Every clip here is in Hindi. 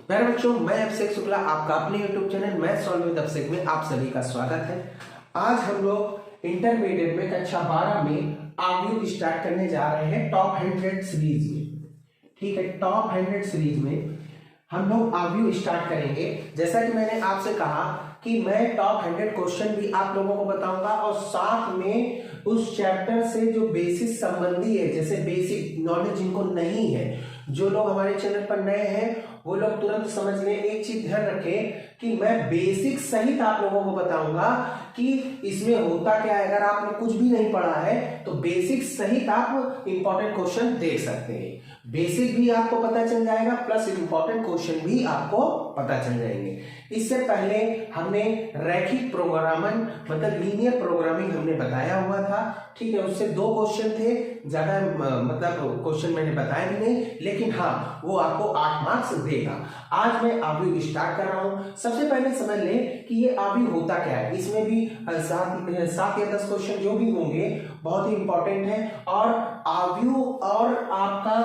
मेरे बच्चों, मैं अभिषेक शुक्ला, आपका अपने YouTube channel maths solve with Abhishek में आप सभी का स्वागत है। आज हम लोग इंटरमीडिएट में कक्षा 12 में आव्यूह स्टार्ट करने जा रहे हैं टॉप 100 सीरीज में। ठीक है, टॉप 100 सीरीज में हम लोग आव्यूह स्टार्ट करेंगे। जैसा कि मैंने आपसे कहा कि मैं टॉप 100 क्वेश्चन भी आप लोगों को बताऊंगा और साथ में उस चैप्टर से जो बेसिक संबंधी है, जैसे बेसिक नॉलेज जिनको नहीं है, जो लोग हमारे चैनल पर नए हैं वो लोग तुरंत समझ लें। एक चीज ध्यान रखें कि मैं बेसिक सहित आप लोगों को बताऊंगा कि इसमें होता क्या है। अगर आपने कुछ भी नहीं पढ़ा है तो बेसिक सहित आप इंपॉर्टेंट क्वेश्चन देख सकते हैं। बेसिक भी आपको पता चल जाएगा प्लस इंपॉर्टेंट क्वेश्चन भी आपको पता चल जाएंगे। इससे पहले हमने रैखिक प्रोग्रामिंग मतलब लीनियर प्रोग्रामिंग हमने बताया हुआ था। ठीक है, उससे 2 क्वेश्चन थे, ज्यादा मतलब क्वेश्चन मैंने बताया भी नहीं, लेकिन हाँ वो आपको 8 मार्क्स देगा। आज मैं आव्यूह स्टार्ट कर रहा हूं। सबसे पहले समझ लें कि ये आव्यूह होता क्या है। इसमें भी 7 या 10 क्वेश्चन जो भी होंगे बहुत ही इंपॉर्टेंट है। और आव्यूह और आपका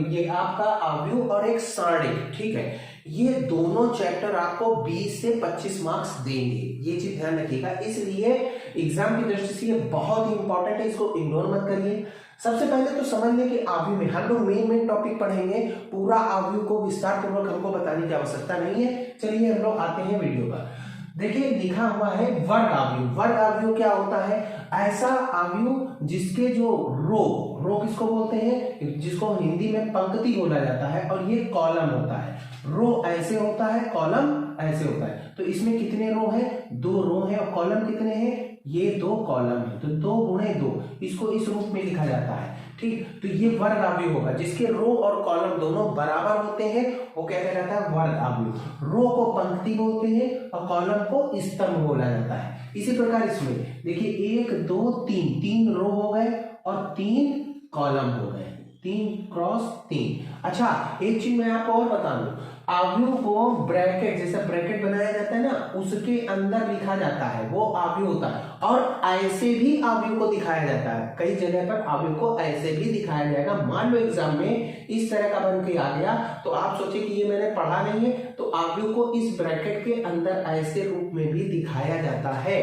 ये आपका आव्यूह और एक सारणिक, ठीक है, ये दोनों चैप्टर आपको 20 से 25 मार्क्स देंगे। ये चीज ध्यान रखिएगा, इसलिए एग्जाम की दृष्टि से ये बहुत ही इंपॉर्टेंट है, इसको इग्नोर मत करिए। सबसे पहले तो समझ लें कि आव्यूह में हम लोग मेन टॉपिक पढ़ेंगे। पूरा आव्यूह को विस्तार पूर्वक हमको बताने की आवश्यकता नहीं है। चलिए हम लोग आते हैं वीडियो पर। देखिए लिखा हुआ है वर्ग आव्यूह। वर्ग आव्यूह क्या होता है? ऐसा आव्यूह जिसके जो रो किसको बोलते हैं, जिसको हिंदी में पंक्ति बोला जाता है, और ये कॉलम होता है। रो ऐसे होता है, कॉलम ऐसे होता है। तो इसमें कितने रो हैं? 2 रो हैं। और कॉलम कितने हैं? ये 2 कॉलम है, तो 2 गुणे 2, इसको इस रूप में लिखा जाता है। ठीक, तो ये वर्ग आव्यूह होगा जिसके रो और कॉलम दोनों बराबर होते हैं, वो क्या कहलाता है? वर्ग आव्यूह। रो को पंक्ति बोलते हैं और कॉलम को स्तंभ बोला जाता है। इसी प्रकार इसमें देखिए 1 2 3 रो हो गए और 3 कॉलम हो गए, 3 क्रॉस 3। अच्छा, एक चीज मैं आपको और बता दूं, आव्यूह को ब्रैकेट, जैसा ब्रैकेट बनाया जाता है ना, उसके अंदर लिखा जाता है, वो आव्यूह होता है। और ऐसे भी आव्यूह को दिखाया जाता है, कई जगह पर आव्यूह को ऐसे भी दिखाया जाएगा। मान लो एग्जाम में इस तरह का बन के आ गया तो आप सोचे कि ये मैंने पढ़ा नहीं है, तो आव्यूह को इस ब्रैकेट के अंदर ऐसे रूप में भी दिखाया जाता है।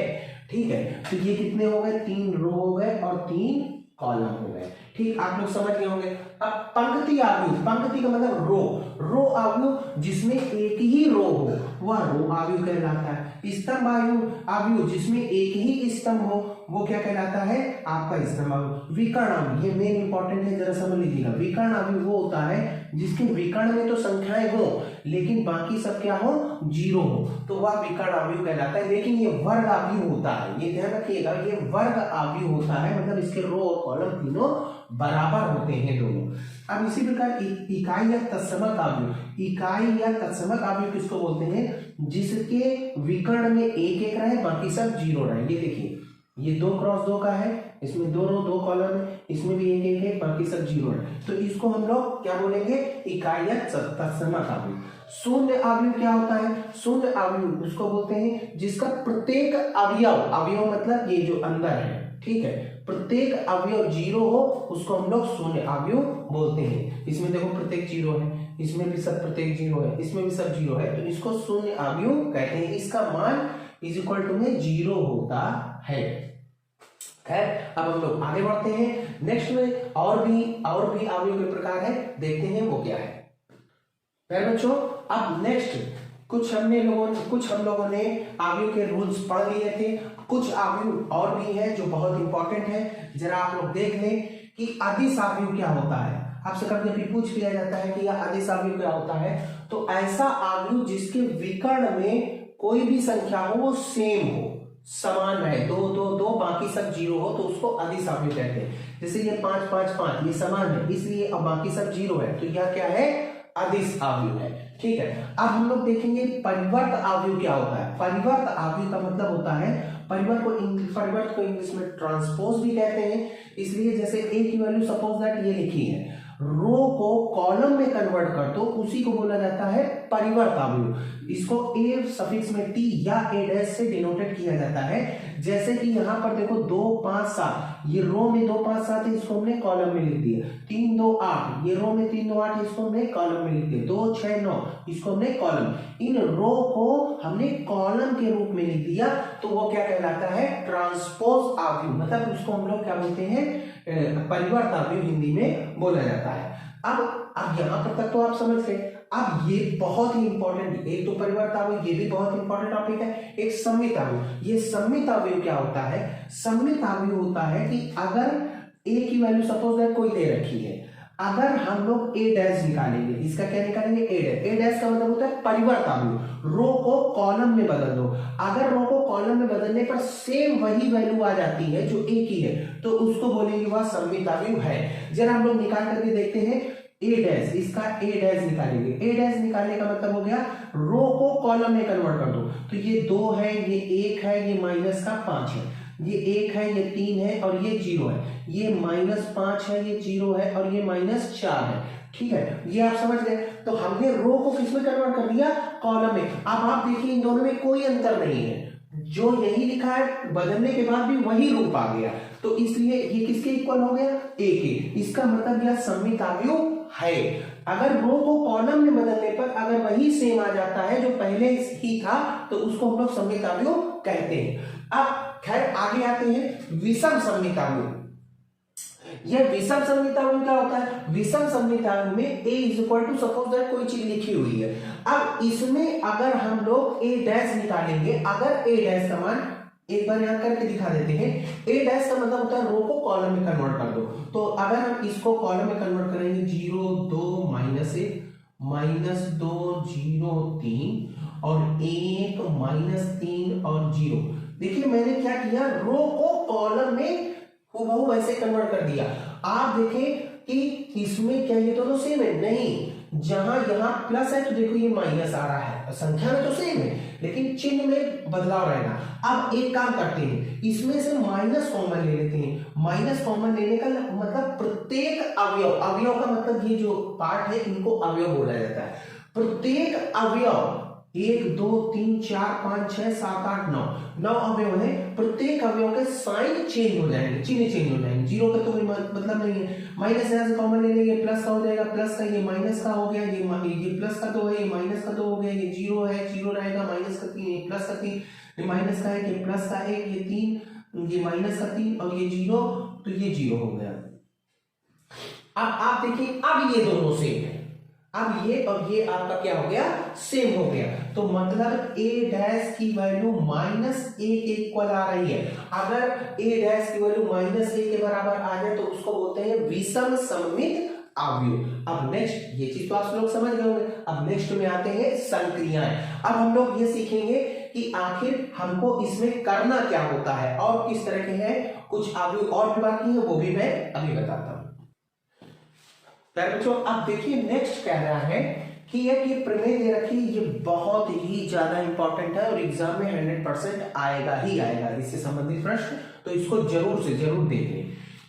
ठीक है, तो ये कितने हो गए? 3 रो हो गए और 3 कॉलम हो गए। ठीक, आप लोग समझ गए होंगे। अब पंक्ति आव्यूह, पंक्ति का मतलब रो आव्यूह जिसमें एक ही रो हो वह रो आव्यूह कहलाता है। स्तंभ आव्यूह जिसमें एक ही स्तंभ हो वो क्या कहलाता है? आपका स्तंभ आव्यूह। विकर्ण आव्यूह, ये मेन इंपॉर्टेंट है, जरा समझ लीजिएगा। विकर्ण आव्यूह वो होता है जिसके विकर्ण में तो संख्याएं हो लेकिन बाकी सब क्या हो? 0 हो, तो वह विकर्ण आव्यूह कहलाता है। लेकिन ये वर्ग आव्यूह होता है, ये ध्यान रखिएगा, ये वर्ग आव्यूह होता है, मतलब इसके रो और कॉलम तीनों बराबर होते हैं दोनों। अब इसी प्रकार इकाई या तत्समक आव्यूह, इकाई या तत्समक आव्यूह किसको बोलते हैं? जिसके विकर्ण में 1 1 रहे, बाकी सब 0 रहे। ये देखिए, ये 2 क्रॉस 2 का है, इसमें 2 रो 2 कॉलम है, इसमें भी 1 1 है, बाकी सब 0 है। तो इसको हम लोग क्या बोलेंगे? इकाई या तत्समक आव्यूह। शून्य आव्यूह क्या होता है? शून्य आव्यूह उसको बोलते हैं जिसका प्रत्येक अवयव मतलब ये जो अंदर है, ठीक है, प्रत्येक अवयव 0 हो, उसको हम लोग शून्य आव्यूह बोलते हैं। इसमें देखो प्रत्येक 0 है, इसमें भी सब प्रत्येक 0 है, इसमें भी सब 0 है, तो इसको शून्य आव्यूह कहते हैं। इसका मान इज इक्वल टू में 0 होता है। खैर, अब हम लोग आगे बढ़ते हैं। नेक्स्ट में और भी आव्यूह के प्रकार है, देखते हैं वो क्या है। मेरे बच्चों, अब नेक्स्ट कुछ हम लोगों ने आव्यूह के रूल्स पढ़ लिए थे। कुछ आव्यूह और भी है जो बहुत इंपॉर्टेंट है, जरा आप लोग देख लें कि अदिश आव्यूह क्या होता है। आपसे कभी पूछ लिया जाता है कि यह अदिश आव्यूह क्या होता है, तो ऐसा आव्यूह जिसके विकर्ण में कोई भी संख्या हो वो सेम हो, समान रहे, 2 2 2 बाकी सब 0 हो, तो उसको अदिश आव्यूह कहते हैं। जैसे ये 5 5 5 ये समान है, इसलिए अब बाकी सब 0 है, तो यह क्या है? अदिश आव्यूह है। ठीक है, अब हम लोग देखेंगे परिवर्त आव्यूह क्या होता है। परिवर्त आव्यूह का मतलब होता है, परिवर्त को इंग्लिश में ट्रांसपोज भी कहते हैं। इसलिए जैसे a की वैल्यू सपोज दैट ये लिखी है रो को कॉलम में कन्वर्ट कर दो, उसी को बोला जाता है परिवर्त अवयव। इसको ए सफिक्स में टी या ए डैश से डिनोटेड किया जाता है। जैसे कि यहाँ पर देखो 2 5 7, ये रो में 2 5 7 है, इसको हमने कॉलम में लिख दिया। 3 2 8, ये रो में 3 2 8, इसको हमने कॉलम में लिख दिया। 2 6 9, इसको हमने कॉलम, इन रो को हमने कॉलम के रूप में लिख दिया, तो वो क्या कहलाता है, ट्रांसपोज अवयव, मतलब उसको हम लोग क्या बोलते हैं, परिवर्त अवयव हिंदी में बोला जाता है। अब यहां पर तक तो आप समझ गए। अब ये बहुत ही इंपॉर्टेंट, एक तो परिवर्त अवयव, ये भी बहुत इंपॉर्टेंट टॉपिक है। एक सम्मित अवयव, ये सम्मित अवयव क्या होता है, सम्मित अवयव होता है कि अगर ए की वैल्यू सपोज दैट कोई दे रखी है, अगर हम लोग ए डैश निकालेंगे, इसका क्या निकालेंगे, ए डैश। ए डैश का मतलब होता है परिवर्त अवयव, रो को कॉलम में बदल दो। अगर रो को कॉलम में बदलने पर सेम वही वैल्यू आ जाती है जो ए की है, तो उसको बोलेंगे वह सम्मित अवयव है। जरा हम लोग निकाल करके देखते हैं ए डैश, इसका ए डैश निकालेंगे। ए डैश निकालने का मतलब हो गया रो को कॉलम में कन्वर्ट कर दो, तो ये 2 है, ये 1 है, ये माइनस का 5 है, ये 1 है, ये 3 है और ये 0 है, ये -5 है, ये 0 है और ये -4 है। ठीक है, ये आप समझ गए। तो हमने रो को किस में कन्वर्ट कर दिया, कॉलम में। अब आप देखिए इन दोनों में कोई अंतर नहीं है, जो यही लिखा है बदलने के बाद भी वही रूप आ गया, तो इसलिए ये किसके इक्वल हो गया, ए के। इसका मतलब यह सम्मित अवयव है। अगर रो को कॉलम में बदलने पर अगर वही सेम आ जाता है जो पहले ही था, तो उसको हम लोग सम्मित अवयव कहते हैं। अब खैर आगे आते हैं विषम सम्मित अवयव। यह विषम सम्मित अवयव क्या होता है, विषम सम्मित अवयव में a equal to suppose that कोई चीज लिखी हुई है। अब इसमें अगर हम लोग a डैश निकालेंगे, अगर a डैश का मान एक बार यहां करके दिखा देते हैं, a डैश का मतलब होता है रो को कॉलम में कन्वर्ट कर दो। तो अगर हम इसको कॉलम में कन्वर्ट करेंगे 0 2 -1 -2 0 3 और 1 -3 और 0। देखिए मैंने क्या किया, रो को कॉलम में हूबहू वैसे कन्वर्ट कर दिया। आप देखें कि इसमें क्या ये दोनों सेम है, नहीं, जहां यहां प्लस है तो देखो ये माइनस आ रहा है, संख्या में तो सेम है लेकिन चिन्ह में बदलाव रहेगा। अब एक काम करते हैं, इसमें से माइनस कॉमन ले लेते हैं। माइनस कॉमन लेने का मतलब प्रत्येक अवयव, अवयव का मतलब ये जो पार्ट है इनको अवयव बोला जाता है। प्रत्येक अवयव 1 2 3 4 5 6 7 8 9 अवयव है, प्रत्येक अवयव के साइन चेंज हो जाएंगे, चिन्ह चेंज हो जाएंगे। 0 का तो कोई मतलब नहीं है, माइनस यहां से कॉमन ले लेंगे, प्लस का हो जाएगा, प्लस का ये माइनस का हो गया, ये प्लस का 2 है, ये माइनस का 2 हो गया, ये 0 है, 0 रहेगा, माइनस का 3, ये प्लस का 3, ये माइनस का 1, ये प्लस का 1, ये 3, ये माइनस का 3 और ये 0, तो ये 0 हो गया। अब आप देखिए, अब ये दोनों सेम है, अब ये और ये आपका क्या हो गया, सेम हो गया। तो मतलब a डैश की वैल्यू -a के इक्वल आ रही है। अगर a डैश की वैल्यू -a के बराबर आ जाए तो उसको बोलते हैं विषम सम्मित अवयव। अब नेक्स्ट, ये चीज तो आप लोग समझ गए होंगे। अब नेक्स्ट में आते हैं संक्रियाएं। अब हम लोग ये सीखेंगे कि आखिर हमको इसमें करना क्या होता है और किस तरह के हैं। कुछ अवयव और भी बाकी है, वो भी मैं अभी बताता हूं। बच्चों अब देखिए नेक्स्ट कह रहा है कि ये प्रमेय दे रखी, ये बहुत ही ज्यादा इंपॉर्टेंट है और एग्जाम में 100% आएगा ही आएगा इससे संबंधित प्रश्न, तो इसको जरूर से जरूर देखें।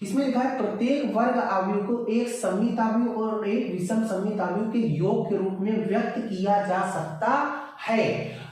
इसमें लिखा है प्रत्येक वर्ग अवयव को एक सम्मित अवयव और एक विषम सम्मित अवयव के योग के रूप में व्यक्त किया जा सकता है।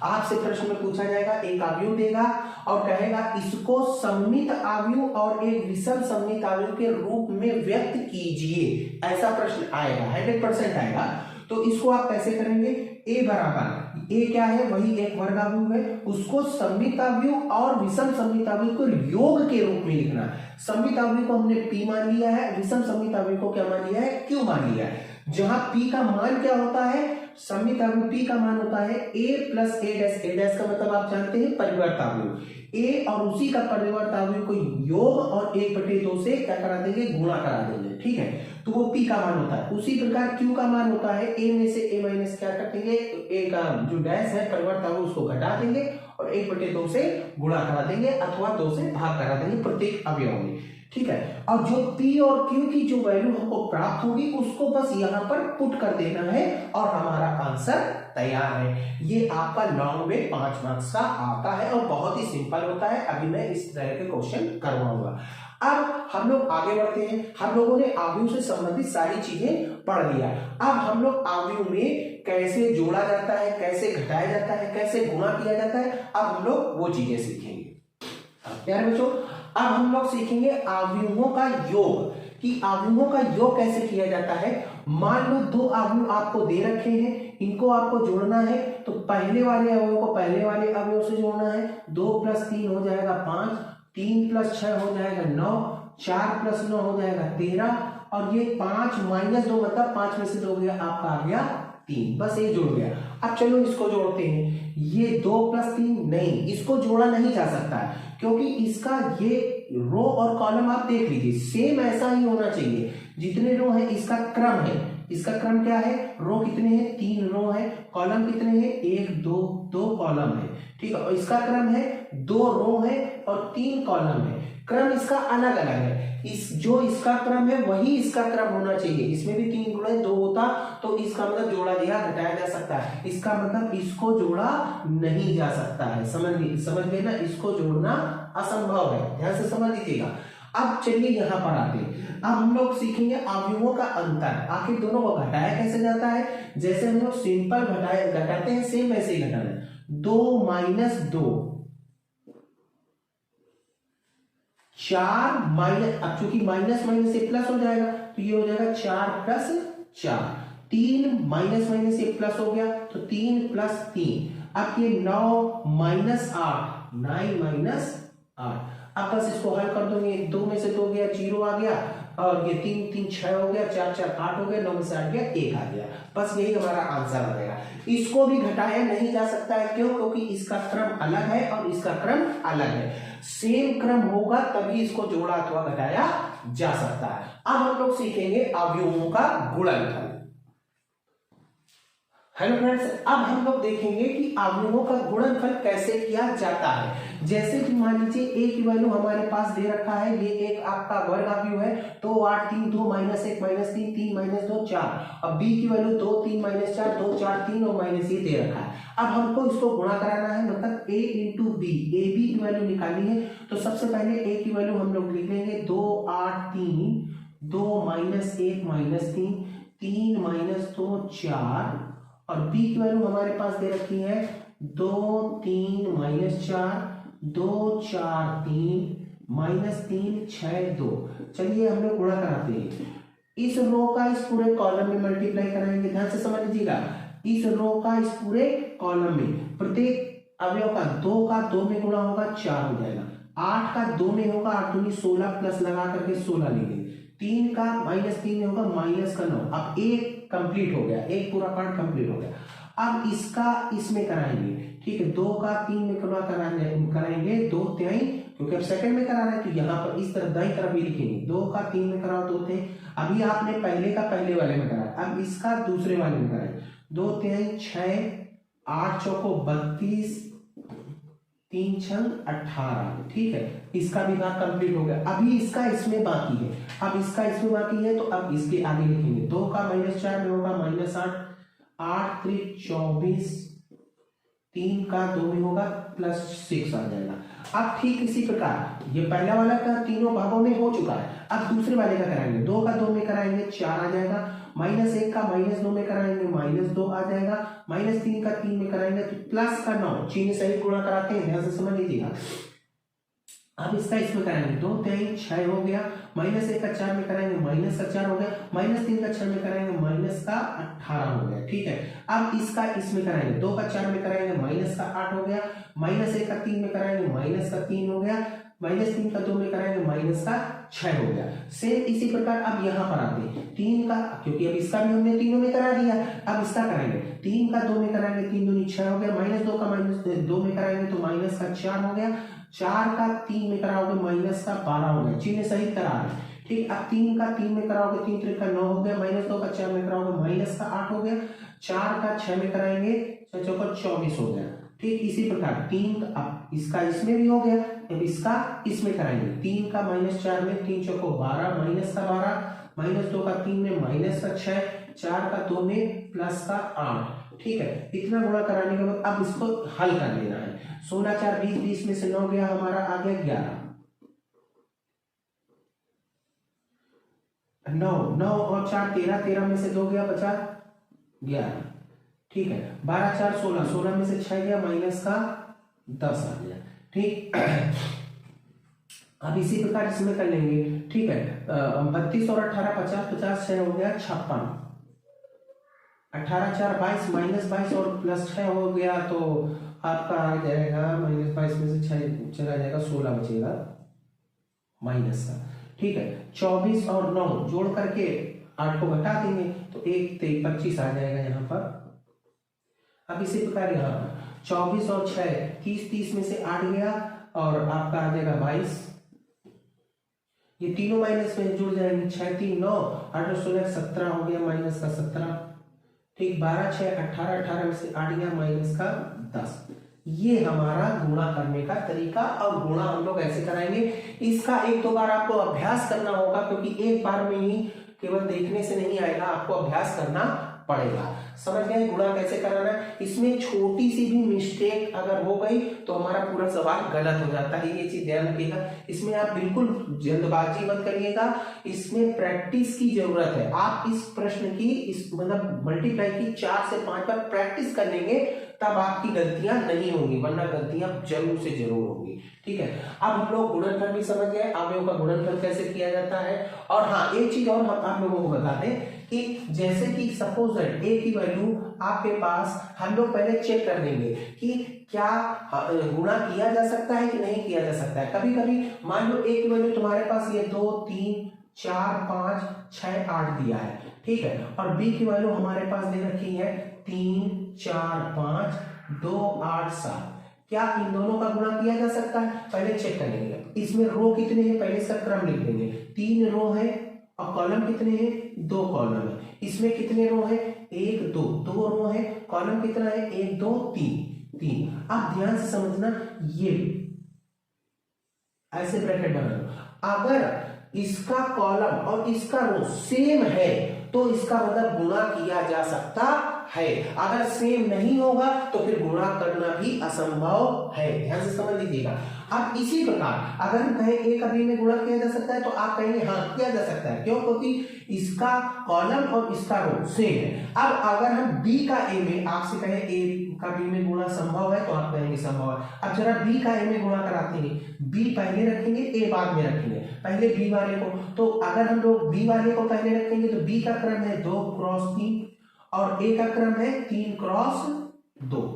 आपसे प्रश्न में पूछा जाएगा, एक अवयव देगा और कहेगा इसको सम्मित अवयव और एक विषम सम्मित अवयव के रूप में व्यक्त कीजिए, ऐसा प्रश्न आएगा, 100% आएगा। तो इसको आप कैसे करेंगे, a बराबर, a क्या है, वही एक वर्ग अवयव है, उसको सम्मित अवयव और विषम सम्मित अवयव को योग के रूप में लिखना। सम्मित अवयव को हमने p मान लिया है, विषम सम्मित अवयव को क्या मान लिया है, q मान लिया है। जहां p का मान क्या होता है, सम्मित अवयव p का मान होता है a plus a dash. a dash का मतलब आप जानते हैं परिवर्त अवयव, a और उसी का परिवर्त अवयव को योग और 1/2 से क्या करा देंगे, गुणा करा देंगे, ठीक है, तो वो p का मान होता है। उसी प्रकार q का मान होता है a में से a माइनस क्या कर देंगे, a का जो डैश है परिवर्त अवयव उसको घटा देंगे और 1/2 से गुणा करा देंगे अथवा 2 से भाग करा देंगे प्रत्येक अवयव में, ठीक है। और जो p और q की जो वैल्यू हमको प्राप्त होगी उसको बस यहाँ पर पुट कर देना है और हमारा आंसर तैयार है। ये आपका लॉन्ग में 5 मार्क्स का आता है और बहुत ही सिंपल होता है। अभी मैं इस तरह के क्वेश्चन करवाऊंगा। अब हम लोग आगे बढ़ते हैं। हम लोगों ने आव्यूह से संबंधित सारी चीजें पढ़ लिया। अब हम लोग आव्यूह में कैसे जोड़ा जाता है, कैसे घटाया जाता है, कैसे गुणा किया जाता है, अब हम लोग वो चीजें सीखेंगे। प्यारे बच्चों, अब हम लोग सीखेंगे आव्यूहों का योग, कि आव्यूहों का योग कैसे किया जाता है। मान लो दो आव्यूह आपको दे रखे हैं, इनको आपको जोड़ना है, तो पहले वाले अवयव को पहले वाले अवयव से जोड़ना है। 2 + 3 हो जाएगा 5, 3 + 6 हो जाएगा 9, 4 + 9 हो जाएगा 13, और ये 5 - 2 मतलब 5 में से 2 गया, आपका आ गया 3, बस ये जुड़ गया। अब चलो इसको जोड़ते हैं। ये 2 + 3 नहीं, इसको जोड़ा नहीं जा सकता है, क्योंकि इसका ये रो और कॉलम आप देख लीजिए सेम ऐसा ही होना चाहिए। जितने रो है इसका क्रम है, इसका क्रम क्या है, रो कितने हैं, 3 रो है, कॉलम कितने हैं, 1 2 कॉलम है, ठीक है। और इसका क्रम है 2 रो है और 3 कॉलम है। क्रम इसका अलग अलग है, जो इसका क्रम है वही इसका क्रम होना चाहिए। इसमें भी 3 गुणे 2 होता तो इसका मतलब जोड़ा या घटाया जा सकता है, इसका मतलब इसको जोड़ा नहीं जा सकता है। समझ गए ना, इसको जोड़ना असंभव है, ध्यान से समझ लीजिएगा। अब चलिए यहाँ पर आते हैं। अब हम लोग सीखेंगे अवयवों का अंतर, आखिर दोनों को घटाया कैसे जाता है। जैसे हम लोग सिंपल घटाते हैं, सेम वैसे ही घटाना है। 2 - 2, 4 माइनस, अब चूंकि माइनस माइनस से प्लस हो जाएगा तो ये हो जाएगा 4 + 4, 3 माइनस माइनस से प्लस हो गया तो 3 + 3, अब ये 9 - 8, 9 - 8। अब बस इसको हल कर दोगे, 2 में से 2 गया 0 आ गया, और ये 3 3 6 हो गया, 4 4 8 हो गया, 9 में से 8 गया 1 आ गया। बस यही हमारा आंसर आ जाएगा। इसको भी घटाया नहीं जा सकता है, क्यों, क्योंकि इसका क्रम अलग है और इसका क्रम अलग है। सेम क्रम होगा तभी इसको जोड़ा अथवा घटाया जा सकता है। अब हम लोग सीखेंगे अवयवों का गुणनफल। हेलो फ्रेंड्स, अब हम लोग देखेंगे कि अवयवों का गुणनफल कैसे किया जाता है। जैसे कि मान लीजिए ए की वैल्यू हमारे पास दे रखा है, ये एक आपका वर्ग अवयव है, 2 8 3 2 - 1 - 3 3 - 2 4, और बी की वैल्यू 2 3 - 4 2 4 3 और माइनस ये दे रखा है। अब हमको इसको गुणा कराना है, मतलब a × b, ए बी की वैल्यू निकालनी है। तो सबसे पहले a की वैल्यू हम लोग लिख लेंगे 2 8 3 2 - 1 - 3 3 - 2 4, और b की वैल्यू हमारे पास दे रखी है 2 3 - 4 2 4 3 -3 6 2। चलिए हम लोग गुणा कराते हैं। इस रो का इस पूरे कॉलम में मल्टीप्लाई कराएंगे, ध्यान से समझ लीजिएगा। इस रो का इस पूरे कॉलम में प्रत्येक अवयव का 2 का 2 में गुणा होगा 4 हो जाएगा, 8 का 2 में होगा 8 दूनी 16 प्लस लगा करके 16 लेंगे, 3 का -3 में होगा -9। अब एक कंप्लीट हो गया, एक पूरा पार्ट कंप्लीट हो गया। अब इसका इसमें कराएंगे, ठीक है, 2 का 3 में कराएंगे 2 तिहाई, क्योंकि अब सेकंड में करा रहे हैं तो यहाँ पर इस तरफ दाईं तरफ ही लिखेंगे, 2 का 3 में कराओ 2 थे। अभी आपने पहले का पहले वाले में कराया, अब इसका दूसरे वाले में कराए, 2 तिहाई 6 8 चौको 32 3 छंग 18, ठीक है। इसका भी भाग कंप्लीट हो गया। अभी इसका इसमें बाकी है, अब इसका इसमें बाकी है तो अब इसके आगे लिखेंगे 2 का -4 में होगा -8 8 3 24 3 का 2 में होगा +6 आ जाएगा। अब ठीक इसी प्रकार ये पहला वाला का तीनों भागों में हो चुका है, अब दूसरे वाले का कराएंगे, 2 का 2 में कराएंगे 4 आ जाएगा, -1 का -2 में कराएंगे -2 आ जाएगा, -3 का 3 में कराएंगे तो +9। चिन्ह सहित गुणा कराते हैं, ध्यान से समझ लीजिएगा। अब इसका इसमें कराएंगे 2 तिहाई 6 हो गया, -1 का 4 में कराएंगे -4 हो गया, -3 का 6 में कराएंगे -18 हो गया, ठीक है। अब इसका इसमें कराएंगे 2 का 4 में कराएंगे -8 हो गया, -1 का 3 में कराएंगे -3 हो गया, -3 का 2 में कराएंगे -6 हो गया। सेम इसी प्रकार अब यहाँ पर आते हैं 3 का, क्योंकि अब इसका भी हमने तीनों में करा दिया, अब इसका कराएंगे 3 का 2 में कराएंगे 3 दूनी 6 हो गया, -2 का -2 में कराएंगे तो -4 हो गया, 4 का 3 में कराओगे -12 हो गया, चिन्ह सहित करा रहे हैं, ठीक। अब 3 का 3 में कराओगे 3 3 का 9 हो गया, -2 का 4 में कराओगे -8 हो गया, 4 का 6 में कराएंगे 6 चौका 24 हो गया, ठीक। इसी प्रकार 3 अब इसका इसमें भी हो गया, अब इसका इसमें कराएंगे 3 का -4 में 3 चौको 12 -12 -2 का 3 में -6 4 का 2 में +8, ठीक है। इतना गुणा कराने के बाद अब इसको हल कर लेना है। 16 4 20 20 में से 9 गया, हमारा आ गया 11। 9, 9 और 4 13, 13 में से 2 गया, बचा 11। ठीक है, 12 4 16, 16 में से 6 गया, माइनस का 10 आ गया। ठीक, अब इसी प्रकार इसमें कर लेंगे। ठीक है, 32 और 18 50, 50 6 हो गया 56, 18 4 22, माइनस 22 और प्लस 6 हो गया, तो आपका आ जाएगा माइनस 22 में से 6 चला जाएगा, 16 बचेगा माइनस का। ठीक है, 24 और 9 जोड़ करके 8 को घटा देंगे तो 1 3 25 आ जाएगा यहाँ पर। अब इसी प्रकार यहाँ पर 24 और 6 30, 30 में से 8 गया और आपका आ जाएगा 22, ये तीनों माइनस में जुड़ जाएंगे, 6 3 9, 8 और 16 17 हो गया, माइनस का 17। ठीक, 12 6 18, 18 में से 8 गया, माइनस का 10। ये हमारा गुणा करने का तरीका, और गुणा हम लोग ऐसे कराएंगे। इसका एक दो बार आपको अभ्यास करना होगा, क्योंकि एक बार में ही केवल देखने से नहीं आएगा, आपको अभ्यास करना पड़ेगा। समझ गए गुणा कैसे कराना है? इसमें छोटी सी भी मिस्टेक अगर हो गई तो हमारा पूरा सवाल गलत हो जाता है, ये चीज ध्यान रखिएगा। इसमें आप बिल्कुल जल्दबाजी मत करिएगा, इसमें प्रैक्टिस की जरूरत है। आप इस प्रश्न की इस मतलब मल्टीप्लाई की 4 से 5 बार प्रैक्टिस कर लेंगे, तब आपकी गलतियां नहीं होंगी, वरना गलतियां जरूर से जरूर होंगी। ठीक है, अब हम लोग गुणनफल भी समझ गए, अवयव का गुणनफल कैसे किया जाता है। और हाँ, एक चीज और हम आप लोगों को बता दें कि जैसे कि सपोज दैट ए की वैल्यू आपके पास, हम लोग पहले चेक कर लेंगे कि क्या गुणा किया जा सकता है कि नहीं किया जा सकता है। कभी कभी मान लो ए की वैल्यू तुम्हारे पास ये 2 3 4 5 6 8 दिया है, ठीक है, और बी की वैल्यू हमारे पास दे रखी है 3 4 5 2 8 7। क्या इन दोनों का गुणा किया जा सकता है? पहले चेक कर लेंगे। इसमें रो कितने हैं, पहले इसका क्रम लिख देंगे। 3 रो है और कॉलम कितने हैं, 2 कॉलम है। इसमें कितने रो है, 1 2, 2 रो है, कॉलम कितना है, 1 2 3। आप ध्यान से समझना, ये ऐसे ब्रैकेट बना लो। अगर इसका कॉलम और इसका रो सेम है तो इसका मतलब गुणा किया जा सकता है। अगर सेम नहीं होगा तो फिर गुणा करना भी असंभव है। ध्यान से समझ लीजिएगा। अब इसी प्रकार अगर हम कहें ए का बी में गुणा किया जा सकता है तो आप कहेंगे हाँ किया जा सकता है। क्यों? क्योंकि इसका कॉलम और इसका रो सेम है। अब अगर हम बी का ए में, आपसे कहें ए का बी में गुणा संभव है तो आप कहेंगे संभव है। अब जरा बी का ए में गुणा कराते हैं, बी पहले रखेंगे ए बाद में रखेंगे, पहले बी वाले को। तो अगर हम लोग बी वाले को पहले रखेंगे तो बी का क्रम है 2 क्रॉस 3 और ए का क्रम है 3 क्रॉस 2।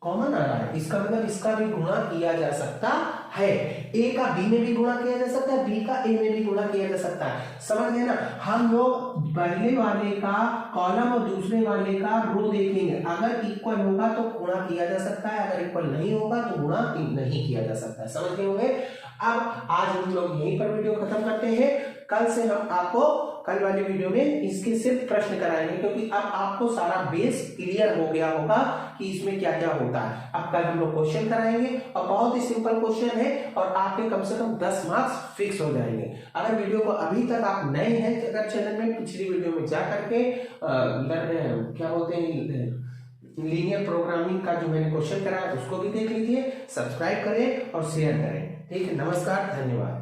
कॉमन आ रहा है, इसका मतलब इसका भी गुणा किया जा सकता है। ए का बी में भी गुणा किया जा सकता है, बी का ए में भी गुणा किया जा सकता है। समझ गए ना? हम लोग पहले वाले का कॉलम और दूसरे वाले का रो देखेंगे। अगर इक्वल होगा तो गुणा किया जा सकता है, अगर इक्वल नहीं होगा तो गुणा नहीं किया जा सकता है। समझ गए होंगे? अब आज हम लोग यहीं पर वीडियो खत्म करते हैं। कल से हम आपको कल वाली वीडियो में इसके सिर्फ प्रश्न कराएंगे, क्योंकि अब आपको सारा बेस क्लियर हो गया होगा कि इसमें क्या क्या होता है। अब कल हम लोग क्वेश्चन कराएंगे और बहुत ही सिंपल क्वेश्चन है और आपके कम से कम 10 मार्क्स फिक्स हो जाएंगे। अगर वीडियो को अभी तक आप नए हैं तो अगर चैनल में पिछली वीडियो में जा करके क्या बोलते हैं लीनियर प्रोग्रामिंग का जो मैंने क्वेश्चन कराया उसको भी देख लीजिए, सब्सक्राइब करें और शेयर करें। ठीक है, नमस्कार, धन्यवाद।